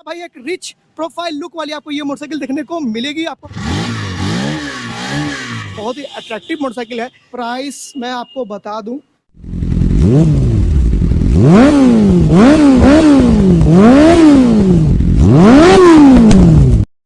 भाई एक rich profile look वाली आपको ये मोटरसाइकिल देखने को मिलेगी। आपको बहुत ही अट्रैक्टिव मोटरसाइकिल है। प्राइस मैं आपको बता दूं,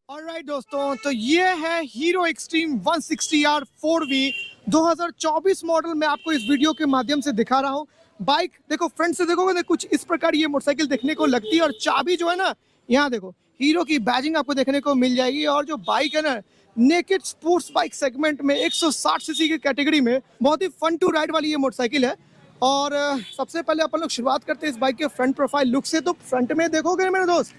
ऑलराइट दोस्तों, तो ये है hero extreme 160R 4V 2024 model. मैं आपको इस वीडियो के माध्यम से दिखा रहा हूँ। बाइक देखो, फ्रंट से देखोगे ना कुछ इस प्रकार ये मोटरसाइकिल देखने को लगती है, और चाबी जो है ना, यहाँ देखो हीरो की बैजिंग आपको देखने को मिल जाएगी। और जो बाइक है ना, नेकेड स्पोर्ट्स बाइक सेगमेंट में 160 सीसी की कैटेगरी में बहुत ही फन टू राइड वाली ये मोटरसाइकिल है। और सबसे पहले अपन लोग शुरुआत करते हैं इस बाइक के फ्रंट प्रोफाइल लुक से। तो फ्रंट में देखोगे मेरे दोस्त,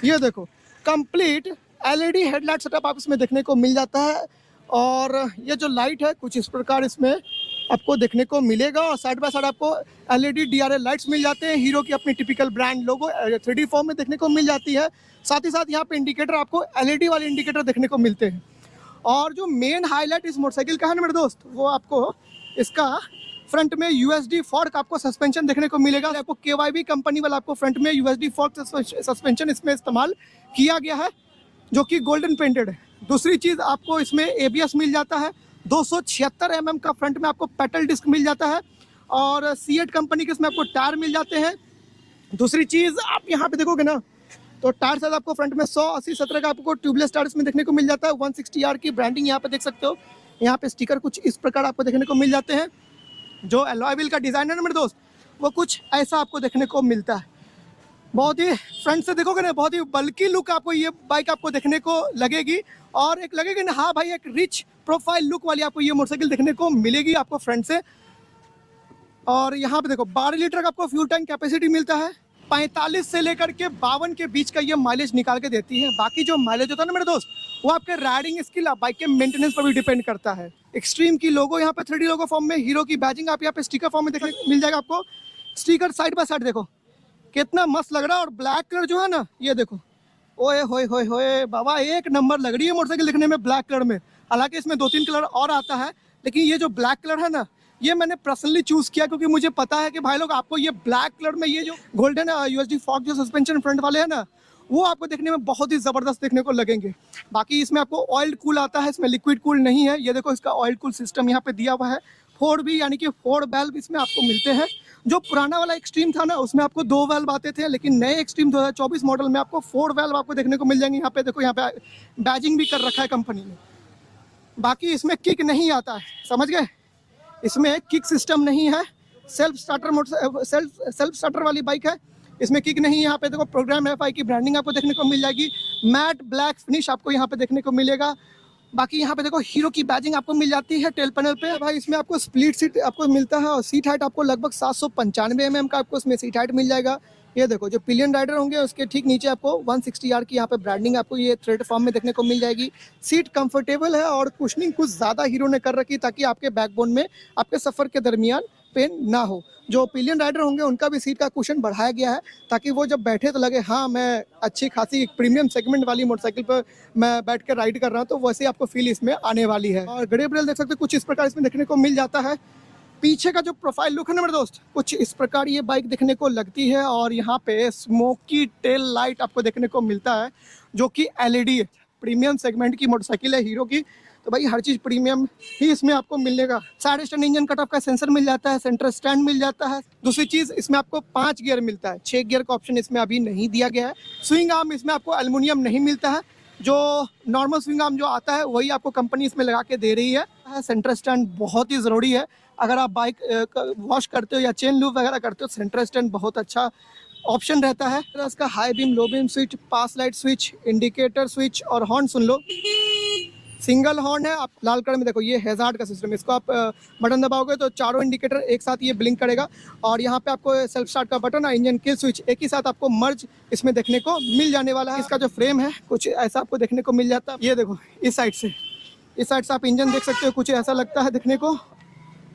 ये देखो कंप्लीट LED हेडलाइट सेटअप आप इसमें देखने को मिल जाता है। और ये जो लाइट है कुछ इस प्रकार इसमें आपको देखने को मिलेगा। और साइड बाय साइड आपको LED DRL लाइट्स मिल जाते हैं। हीरो की अपनी typical brand logo 3D form में देखने को मिल जाती है। साथ ही साथ यहाँ पे इंडिकेटर आपको LED वाले इंडिकेटर देखने को मिलते हैं। और जो मेन हाईलाइट इस मोटरसाइकिल का है ना मेरे दोस्त, वो आपको इसका फ्रंट में USD फॉर्क आपको सस्पेंशन देखने को मिलेगा। आपको KYB कंपनी वाला आपको फ्रंट में USD फॉर्क सस्पेंशन इसमें इस्तेमाल किया गया है, जो कि गोल्डन पेंटेड है। दूसरी चीज़ आपको इसमें ABS मिल जाता है। 276 mm का फ्रंट में आपको पेटल डिस्क मिल जाता है। और सीएट कंपनी के इसमें आपको टायर मिल जाते हैं। दूसरी चीज़ आप यहाँ पे देखोगे ना, तो टायर साइज आपको फ्रंट में 100, 80, 17 का आपको ट्यूबलेस टायर्स में देखने को मिल जाता है। 160R की ब्रांडिंग यहाँ पे देख सकते हो। यहाँ पे स्टिकर कुछ इस प्रकार आपको देखने को मिल जाते हैं। जो एलॉय व्हील का डिज़ाइन है ना मेरे दोस्त, वो कुछ ऐसा आपको देखने को मिलता है। बहुत ही फ्रंट से देखोगे ना, बहुत ही बल्कि लुक आपको ये बाइक आपको देखने को लगेगी। और एक लगेगी ना, हाँ भाई एक रिच प्रोफाइल लुक वाली आपको ये मोटरसाइकिल देखने को मिलेगी आपको फ्रंट से। और यहाँ पे देखो 12 लीटर का आपको फ्यूल टैंक कैपेसिटी मिलता है। 45 से लेकर के 52 के बीच का ये माइलेज निकाल के देती है। बाकी जो माइलेज होता है ना मेरे दोस्त, वो आपके राइडिंग स्किल, बाइक के मेंटेनेंस पर भी डिपेंड करता है। एक्सट्रीम की लोगो यहाँ पे 3D लोगो फॉर्म में, हीरो की बैजिंग आप यहाँ पे स्टिकर फॉर्म में देखने को मिल जाएगा आपको। स्टिकर साइड बाय साइड देखो कितना मस्त लग रहा है। और ब्लैक कलर जो है ना, ये देखो, ओए होए होए होए बाबा, एक नंबर लग रही है मोटरसाइकिल दिखने में ब्लैक कलर में। हालांकि इसमें 2-3 कलर और आता है, लेकिन ये जो ब्लैक कलर है ना, ये मैंने पर्सनली चूज किया क्योंकि मुझे पता है कि भाई लोग आपको ये ब्लैक कलर में ये जो गोल्डन USD फॉर्क जो सस्पेंशन फ्रंट वाले हैं ना, वो आपको देखने में बहुत ही ज़बरदस्त देखने को लगेंगे। बाकी इसमें आपको ऑयल कूल आता है, इसमें लिक्विड कूल नहीं है। ये देखो इसका ऑयल कूल सिस्टम यहाँ पे दिया हुआ है। 4V यानी कि 4 वेल्व इसमें आपको मिलते हैं। जो पुराना वाला एक्सट्रीम था ना, उसमें आपको 2 वेल्व आते थे, लेकिन नए एक्सट्रीम 2024 मॉडल में आपको 4 वेल्व आपको देखने को मिल जाएंगे। यहाँ पे देखो, यहाँ पे बैजिंग भी कर रखा है कंपनी ने। बाकी इसमें किक नहीं आता है, समझ गए, इसमें किक सिस्टम नहीं है। सेल्फ स्टार्टर वाली बाइक है, इसमें किक नहीं है। यहाँ पे देखो प्रोग्राम FI की ब्रांडिंग आपको देखने को मिल जाएगी। मैट ब्लैक फिनिश आपको यहाँ पे देखने को मिलेगा। बाकी यहाँ पे देखो हीरो की बैजिंग आपको मिल जाती है टेल पैनल पे। भाई इसमें आपको स्प्लिट सीट आपको मिलता है। और सीट हाइट आपको लगभग 795 mm का आपको इसमें सीट हाइट मिल जाएगा। ये देखो जो पिलियन राइडर होंगे उसके ठीक नीचे आपको 160R की यहाँ पे ब्रांडिंग आपको ये थ्रेड फॉर्म में देखने को मिल जाएगी। सीट कंफर्टेबल है और कुशनिंग कुछ ज़्यादा हीरो ने कर रखी, ताकि आपके बैकबोन में आपके सफ़र के दरमियान पेन ना हो। जो पिलियन राइडर होंगे उनका भी सीट का कुशन बढ़ाया गया है, ताकि वो जब बैठे तो लगे हाँ मैं अच्छी खासी प्रीमियम सेगमेंट वाली मोटरसाइकिल पर मैं बैठ कर राइड कर रहा हूँ। तो वैसे आपको फील इसमें आने वाली है। और गड़े ब्रेल देख सकते हो कुछ इस प्रकार इसमें देखने को मिल जाता है। पीछे का जो प्रोफाइल लुक है ना मेरे दोस्त, कुछ इस प्रकार ये बाइक देखने को लगती है। और यहाँ पे स्मोकी टेल लाइट आपको देखने को मिलता है, जो कि LED है। प्रीमियम सेगमेंट की मोटरसाइकिल है हीरो की, तो भाई हर चीज़ प्रीमियम ही इसमें आपको मिलेगा। Side stand engine cut off का सेंसर मिल जाता है, सेंटर स्टैंड मिल जाता है। दूसरी चीज़ इसमें आपको 5 गियर मिलता है, 6 गियर का ऑप्शन इसमें अभी नहीं दिया गया है। स्विंग आर्म इसमें आपको एल्युमिनियम नहीं मिलता है, जो नॉर्मल स्विंग आर्म जो आता है वही आपको कंपनी इसमें लगा के दे रही है। सेंटर स्टैंड बहुत ही ज़रूरी है। अगर आप बाइक वॉश करते हो या चेन लूप वगैरह करते हो, सेंटर स्टैंड बहुत अच्छा ऑप्शन रहता है। इसका high beam, low beam switch, pass light switch, indicator switch और हॉर्न सुन लो, सिंगल हॉर्न है। आप लाल कलर में देखो ये हैजार्ड का सिस्टम है, इसको आप बटन दबाओगे तो चारों इंडिकेटर एक साथ ये ब्लिंक करेगा। और यहाँ पे आपको सेल्फ स्टार्ट का बटन और इंजन किल स्विच एक ही साथ आपको मर्ज इसमें देखने को मिल जाने वाला है। इसका जो फ्रेम है कुछ ऐसा आपको देखने को मिल जाता है। ये देखो इस साइड से आप इंजन देख सकते हो, कुछ ऐसा लगता है देखने को।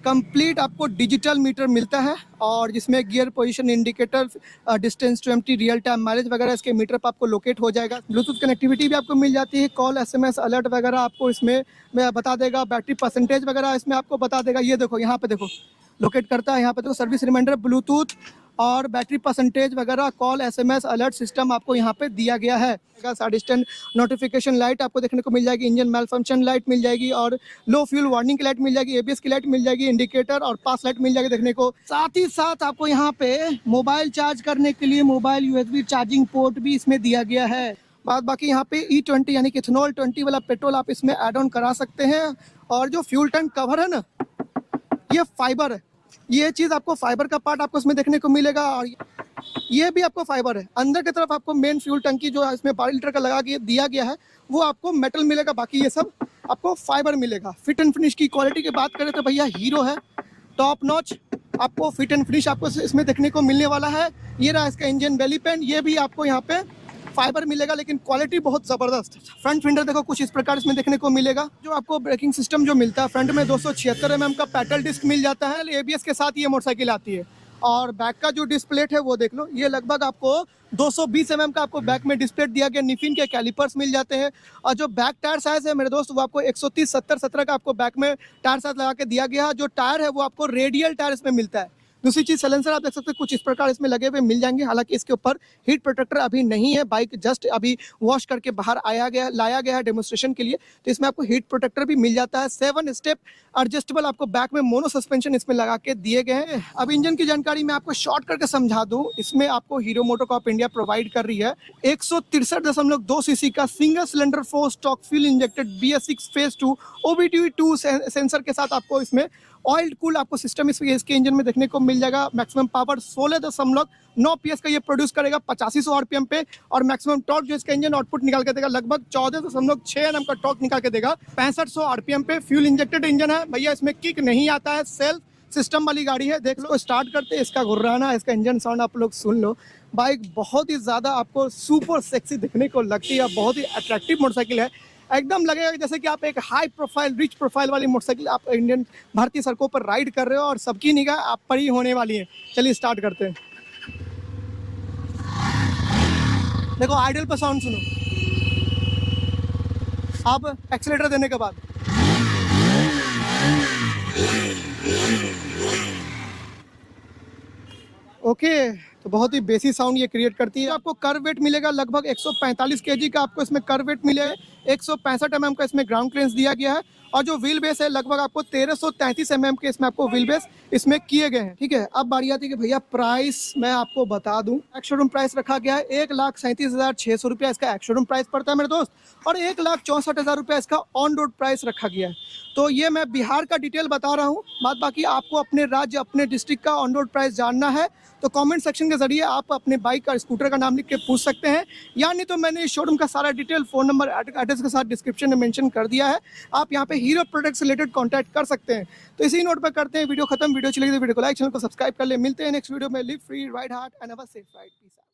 कंप्लीट आपको डिजिटल मीटर मिलता है, और जिसमें gear position indicator, distance to empty, real time mileage वगैरह इसके मीटर पर आपको लोकेट हो जाएगा। ब्लूटूथ कनेक्टिविटी भी आपको मिल जाती है। कॉल, SMS, अलर्ट वगैरह आपको इसमें बता देगा। बैटरी परसेंटेज वगैरह इसमें आपको बता देगा। ये देखो यहाँ पे देखो लोकेट करता है। यहाँ पे देखो सर्विस रिमाइंडर, ब्लूटूथ और बैटरी परसेंटेज वगैरह, कॉल, SMS अलर्ट सिस्टम आपको यहाँ पे दिया गया है। साइड स्टैंड नोटिफिकेशन लाइट आपको देखने को मिल जाएगी, इंजन मेल फंक्शन लाइट मिल जाएगी और लो फ्यूल वार्निंग की लाइट मिल जाएगी, ABS की लाइट मिल जाएगी, इंडिकेटर और पास लाइट मिल जाएगी देखने को। साथ ही साथ आपको यहाँ पे मोबाइल चार्ज करने के लिए मोबाइल USB चार्जिंग पोर्ट भी इसमें दिया गया है। बाद बाकी यहाँ पे E20 यानी कि इथेनॉल 20 वाला पेट्रोल आप इसमें ऐड ऑन करा सकते हैं। और जो फ्यूल टैंक कवर है ना, ये फाइबर है, ये चीज़ आपको फाइबर का पार्ट आपको इसमें देखने को मिलेगा और ये भी आपको फाइबर है। अंदर की तरफ आपको मेन फ्यूल टंकी जो इसमें 12 लीटर का लगा के दिया गया है वो आपको मेटल मिलेगा, बाकी ये सब आपको फाइबर मिलेगा। फिट एंड फिनिश की क्वालिटी की बात करें तो भैया हीरो है, टॉप नॉच आपको फिट एंड फिनिश आपको इसमें देखने को मिलने वाला है। ये रहा इसका इंजन बेली पैन, ये भी आपको यहाँ पे फाइबर मिलेगा लेकिन क्वालिटी बहुत ज़बरदस्त। फ्रंट फेंडर देखो कुछ इस प्रकार इसमें देखने को मिलेगा। जो आपको ब्रेकिंग सिस्टम जो मिलता है फ्रंट में 276 mm का पेडल डिस्क मिल जाता है, ABS के साथ ये मोटरसाइकिल आती है। और बैक का जो डिस्प्लेट है वो देख लो, ये लगभग आपको 220 mm का आपको बैक में डिस्प्लेट दिया गया। निफिन के कैलिपर्स मिल जाते हैं और जो बैक टायर साइज है मेरे दोस्त वो आपको 130 70 17 का आपको बैक में टायर साइज लगा के दिया गया है। जो टायर है वो आपको रेडियल टायर इसमें मिलता है। दूसरी चीज़ साइलेंसर आप देख सकते हैं कुछ इस प्रकार इसमें लगे हुए मिल जाएंगे। हालांकि इसके ऊपर हीट प्रोटेक्टर अभी नहीं है, बाइक जस्ट अभी वॉश करके बाहर लाया गया है डेमोन्स्ट्रेशन के लिए, तो इसमें आपको हीट प्रोटेक्टर भी मिल जाता है। 7 स्टेप एडजस्टेबल आपको बैक में मोनो सस्पेंशन इसमें लगा के दिए गए हैं। अब इंजन की जानकारी मैं आपको शॉर्ट करके समझा दूं, इसमें आपको हीरो मोटोकॉर्प इंडिया प्रोवाइड कर रही है 163.2 सीसी का single cylinder 4 stock fuel injected BS6 phase 2 OBD2 sensor के साथ आपको इसमें ऑयल कूल आपको सिस्टम इसके इंजन में देखने को मिल जाएगा। मैक्सिमम पावर 16.9 PS का ये प्रोड्यूस करेगा 8500 RPM पे और मैक्सिमम टॉर्क जो इसका इंजन आउटपुट निकाल के देगा लगभग 14.6 Nm का टॉर्क निकाल के देगा 6500 RPM पे। फ्यूल इंजेक्टेड इंजन है भैया, इसमें किक नहीं आता है, सेल्फ सिस्टम वाली गाड़ी है। देख लो, स्टार्ट करते हैं, इसका गुर्राना, इसका इंजन साउंड आप लोग सुन लो। बाइक बहुत ही ज़्यादा आपको सुपर सेक्सी दिखने को लगती है, बहुत ही अट्रैक्टिव मोटरसाइकिल है। एकदम लगेगा जैसे कि आप एक हाई प्रोफाइल रिच प्रोफाइल वाली मोटरसाइकिल आप इंडियन भारतीय सड़कों पर राइड कर रहे हो और सबकी निगाह आप पर ही होने वाली है। चलिए स्टार्ट करते हैं। देखो आइडल पर साउंड सुनो, अब एक्सीलेटर देने के बाद ओके, तो बहुत ही बेसी साउंड ये क्रिएट करती है। आपको कर्व वेट मिलेगा लगभग 145 kg का आपको इसमें कर्व वेट मिलेगा। 165 mm का इसमें ग्राउंड क्लियरेंस दिया गया है और जो व्हील बेस है लगभग आपको 1333 mm के इसमें आपको व्हील बेस इसमें किए गए हैं। ठीक है, अब बारी आती है कि भैया प्राइस मैं आपको बता दूं। एक्स शोरूम प्राइस रखा गया है 1,37,600 रुपया इसका एक्स शोरूम प्राइस पड़ता है मेरे दोस्त, और 1,64,000 रुपया इसका ऑन रोड प्राइस रखा गया है। तो ये मैं बिहार का डिटेल बता रहा हूँ, बात बाकी आपको अपने राज्य अपने डिस्ट्रिक्ट का ऑन रोड प्राइस जानना है तो कमेंट सेक्शन के जरिए आप अपने बाइक और स्कूटर का नाम लिख के पूछ सकते हैं, या नहीं तो मैंने इस शोरूम का सारा डिटेल फ़ोन नंबर एड्रेस के साथ डिस्क्रिप्शन में मेंशन कर दिया है। आप यहाँ पे हीरो प्रोडक्ट से रिलेटेड कांटेक्ट कर सकते हैं। तो इसी नोट पर करते हैं वीडियो खत्म। वीडियो चलेगी तो वीडियो को लाइक, चैनल को सब्सक्राइब कर ले। मिलते हैं नेक्स्ट वीडियो में। Live free, ride hard and have a safe ride. Peace out.